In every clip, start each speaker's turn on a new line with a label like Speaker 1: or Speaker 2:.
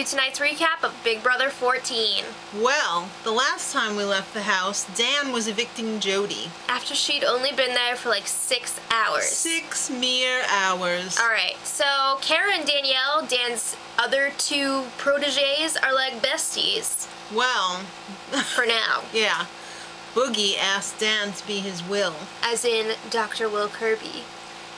Speaker 1: do tonight's recap of Big Brother 14.
Speaker 2: Well, the last time we left the house, Dan was evicting Jody.
Speaker 1: After she'd only been there for like 6 hours.
Speaker 2: 6 mere hours.
Speaker 1: Alright, so Kara and Danielle, Dan's other 2 proteges, are like besties.
Speaker 2: Well,
Speaker 1: for now.
Speaker 2: Yeah. Boogie asked Dan to be his will.
Speaker 1: As in Dr. Will Kirby.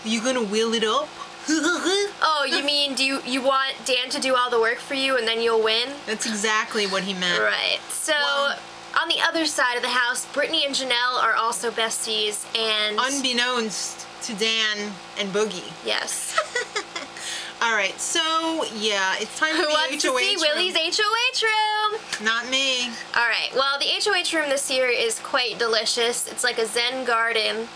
Speaker 2: You gonna will it up?
Speaker 1: Oh, you mean do you want Dan to do all the work for you and then you'll win?
Speaker 2: That's exactly what he meant.
Speaker 1: Right. So, well, on the other side of the house, Brittany and Janelle are also besties, and
Speaker 2: unbeknownst to Dan and Boogie.
Speaker 1: Yes.
Speaker 2: Alright, so, yeah, it's time for
Speaker 1: Who
Speaker 2: the
Speaker 1: wants
Speaker 2: HOH
Speaker 1: to see Willie's HOH room?
Speaker 2: Not me.
Speaker 1: Alright, well, the HOH room this year is quite delicious. It's like a Zen garden.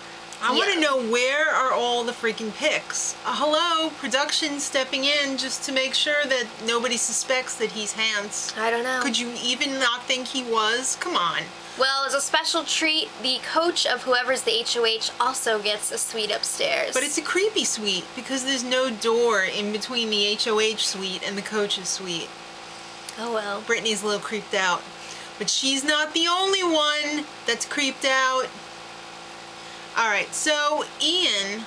Speaker 2: I want to know, where are all the freaking pics? Hello, production stepping in just to make sure that nobody suspects that he's Hans.
Speaker 1: I don't know.
Speaker 2: Could you even not think he was? Come on.
Speaker 1: Well, as a special treat, the coach of whoever's the HOH also gets a suite upstairs.
Speaker 2: But it's a creepy suite because there's no door in between the HOH suite and the coach's suite.
Speaker 1: Oh well.
Speaker 2: Brittany's a little creeped out. But she's not the only one that's creeped out. Alright, so Ian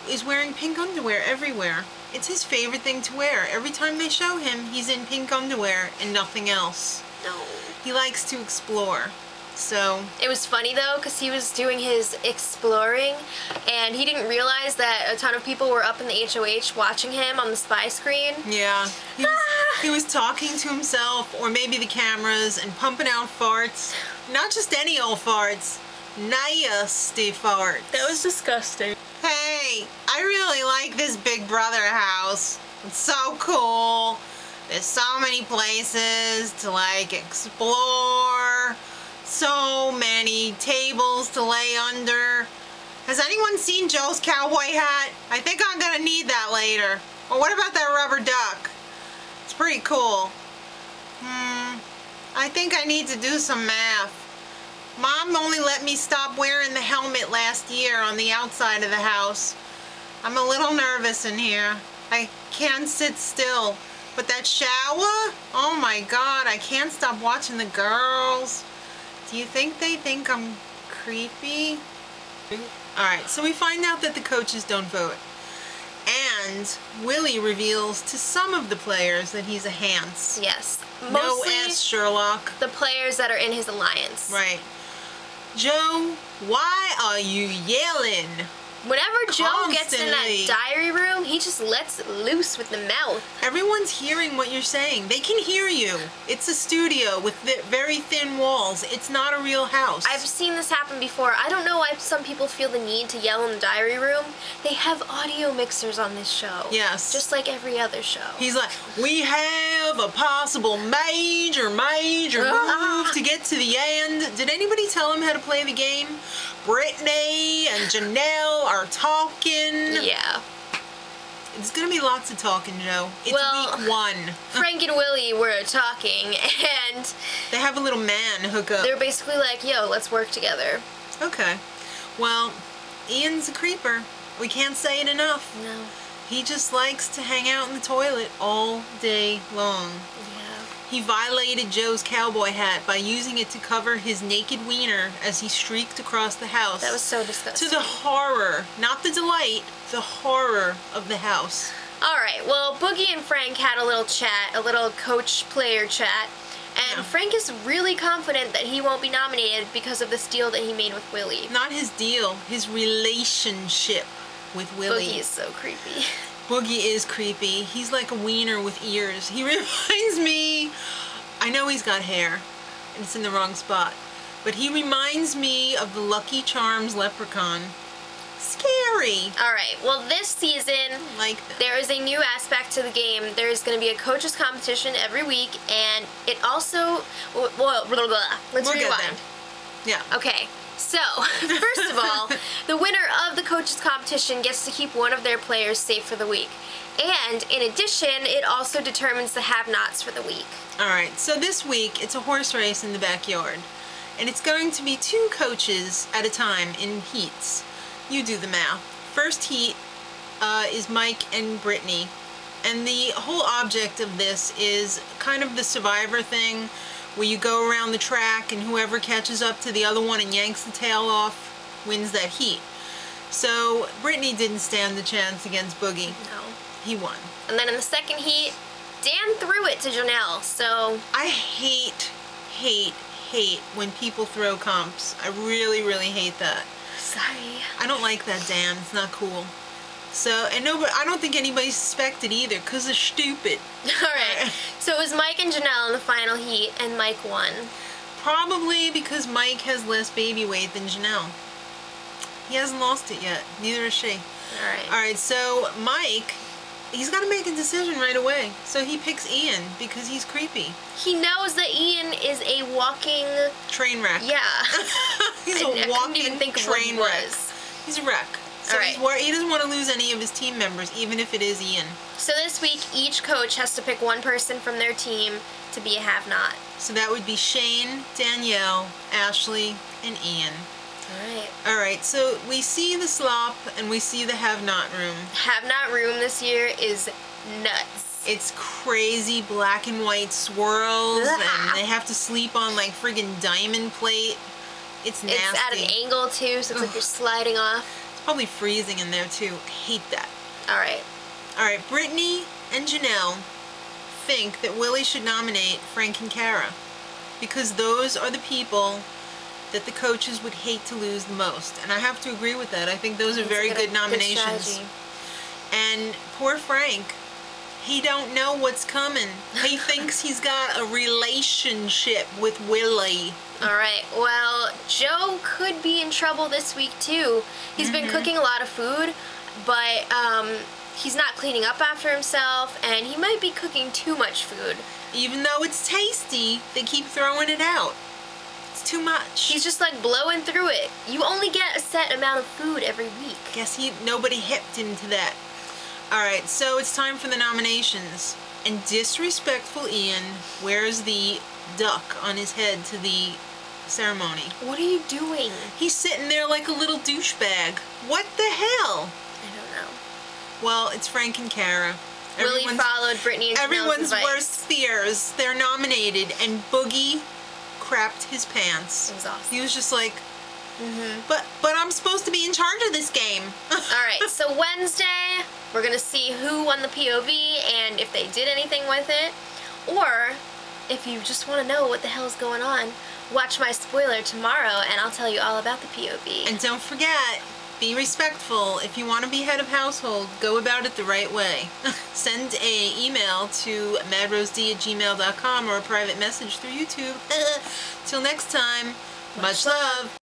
Speaker 2: is wearing pink underwear everywhere. It's his favorite thing to wear. Every time they show him, he's in pink underwear and nothing else.
Speaker 1: No.
Speaker 2: He likes to explore. So
Speaker 1: it was funny though, because he was doing his exploring and he didn't realize that a ton of people were up in the HOH watching him on the spy screen.
Speaker 2: Yeah. He was talking to himself, or maybe the cameras, and pumping out farts. Not just any old farts. Nasty farts.
Speaker 1: That was disgusting.
Speaker 2: Hey, I really like this Big Brother house. It's so cool. There's so many places to like explore. So many tables to lay under. Has anyone seen Joe's cowboy hat? I think I'm gonna need that later. Or what about that rubber duck? It's pretty cool. I think I need to do some math. Mom only let me stop wearing the helmet last year on the outside of the house. I'm a little nervous in here. I can't sit still. But that shower? Oh my God, I can't stop watching the girls. Do you think they think I'm creepy? Alright, so we find out that the coaches don't vote. And Willie reveals to some of the players that he's a Hans.
Speaker 1: Yes.
Speaker 2: No
Speaker 1: Mostly
Speaker 2: S, Sherlock.
Speaker 1: the players that are in his alliance.
Speaker 2: Right. Joe, why are you yelling?
Speaker 1: Whenever Joe gets in
Speaker 2: Constantly.
Speaker 1: that diary room, he just lets loose with the mouth.
Speaker 2: Everyone's hearing what you're saying. They can hear you. It's a studio with very thin walls. It's not a real house.
Speaker 1: I've seen this happen before. I don't know why some people feel the need to yell in the diary room. They have audio mixers on this show.
Speaker 2: Yes.
Speaker 1: Just like every other show.
Speaker 2: He's like, we have a possible major move to get to the end. Did anybody tell him how to play the game? Brittany and Janelle are talking.
Speaker 1: Yeah.
Speaker 2: It's gonna be lots of talking, Joe. It's
Speaker 1: Well,
Speaker 2: week 1.
Speaker 1: Frank and Willie were talking, and
Speaker 2: They have a little man hookup.
Speaker 1: they're basically like, yo, let's work together.
Speaker 2: Okay. Well, Ian's a creeper. We can't say it enough.
Speaker 1: No.
Speaker 2: He just likes to hang out in the toilet all day long. He violated Joe's cowboy hat by using it to cover his naked wiener as he streaked across the house.
Speaker 1: That was so disgusting.
Speaker 2: To the horror, not the delight, the horror of the house.
Speaker 1: Alright, well, Boogie and Frank had a little chat, a little coach-player chat, and
Speaker 2: Yeah.
Speaker 1: Frank is really confident that he won't be nominated because of this deal that he made with Willie.
Speaker 2: Not his deal, his relationship with Willie.
Speaker 1: Boogie is so creepy.
Speaker 2: Boogie is creepy. He's like a wiener with ears. He reminds me, I know he's got hair, and it's in the wrong spot, but he reminds me of the Lucky Charms leprechaun. Scary.
Speaker 1: Alright, well this season,
Speaker 2: Like that.
Speaker 1: there is a new aspect to the game. There is going to be a coaches competition every week, and it also, well, blah, blah, blah. Let's
Speaker 2: We'll get
Speaker 1: rewind.
Speaker 2: there. Yeah.
Speaker 1: Okay, so, first of all, the winner of the coaches competition gets to keep one of their players safe for the week. And, in addition, it also determines the have-nots for the week.
Speaker 2: Alright, so this week it's a horse race in the backyard. And it's going to be 2 coaches at a time in heats. You do the math. First heat is Mike and Brittany. And the whole object of this is kind of the Survivor thing, where you go around the track and whoever catches up to the other one and yanks the tail off wins that heat. So Brittany didn't stand the chance against Boogie.
Speaker 1: No.
Speaker 2: He won.
Speaker 1: And then in the second heat, Dan threw it to Janelle, so...
Speaker 2: I hate when people throw comps. I really, really hate that.
Speaker 1: Sorry.
Speaker 2: I don't like that, Dan. It's not cool. So, and no, but I don't think anybody suspected either, because they're stupid.
Speaker 1: Alright, so it was Mike and Janelle in the final heat, and Mike won.
Speaker 2: Probably because Mike has less baby weight than Janelle. He hasn't lost it yet. Neither has she.
Speaker 1: Alright.
Speaker 2: Alright, so Mike, he's got to make a decision right away. So he picks Ian because he's creepy.
Speaker 1: He knows that Ian is a walking...
Speaker 2: train wreck.
Speaker 1: Yeah.
Speaker 2: He's a
Speaker 1: I
Speaker 2: walking
Speaker 1: couldn't even think of
Speaker 2: train
Speaker 1: what he
Speaker 2: wreck.
Speaker 1: was.
Speaker 2: He's a wreck. So
Speaker 1: Alright.
Speaker 2: he doesn't want to lose any of his team members, even if it is Ian.
Speaker 1: So this week, each coach has to pick one person from their team to be a have-not.
Speaker 2: So that would be Shane, Danielle, Ashley, and Ian.
Speaker 1: Alright.
Speaker 2: Alright, so we see the slop and we see the have-not room.
Speaker 1: Have-not room this year is nuts.
Speaker 2: It's crazy black and white swirls, and they have to sleep on like friggin' diamond plate. It's nasty.
Speaker 1: It's at an angle too, so it's like you're sliding off.
Speaker 2: It's probably freezing in there too. I hate that.
Speaker 1: Alright.
Speaker 2: Alright, Brittany and Janelle think that Willie should nominate Frank and Kara, because those are the people that the coaches would hate to lose the most. And I have to agree with that. I think those are very good nominations. And poor Frank, he don't know what's coming. He thinks he's got a relationship with Willie.
Speaker 1: Alright, well, Joe could be in trouble this week too. He's been cooking a lot of food, but he's not cleaning up after himself, and he might be cooking too much food.
Speaker 2: Even though it's tasty, they keep throwing it out. It's too much.
Speaker 1: He's just like blowing through it. You only get a set amount of food every week.
Speaker 2: Guess nobody hipped him to that. Alright, so it's time for the nominations. And disrespectful Ian wears the duck on his head to the ceremony.
Speaker 1: What are you doing?
Speaker 2: He's sitting there like a little douchebag. What the hell?
Speaker 1: I don't know.
Speaker 2: Well, it's Frank and Kara.
Speaker 1: Willie followed Brittany and Janelle's
Speaker 2: everyone's
Speaker 1: advice.
Speaker 2: worst fears. They're nominated, and Boogie crapped his pants.
Speaker 1: It was awesome.
Speaker 2: He was just like, but I'm supposed to be in charge of this game.
Speaker 1: Alright, so Wednesday, we're going to see who won the POV and if they did anything with it. Or, if you just want to know what the hell's going on, watch my spoiler tomorrow and I'll tell you all about the POV.
Speaker 2: And don't forget, be respectful. If you want to be head of household, go about it the right way. Send an email to madrosed@gmail.com or a private message through YouTube. Till next time, much love.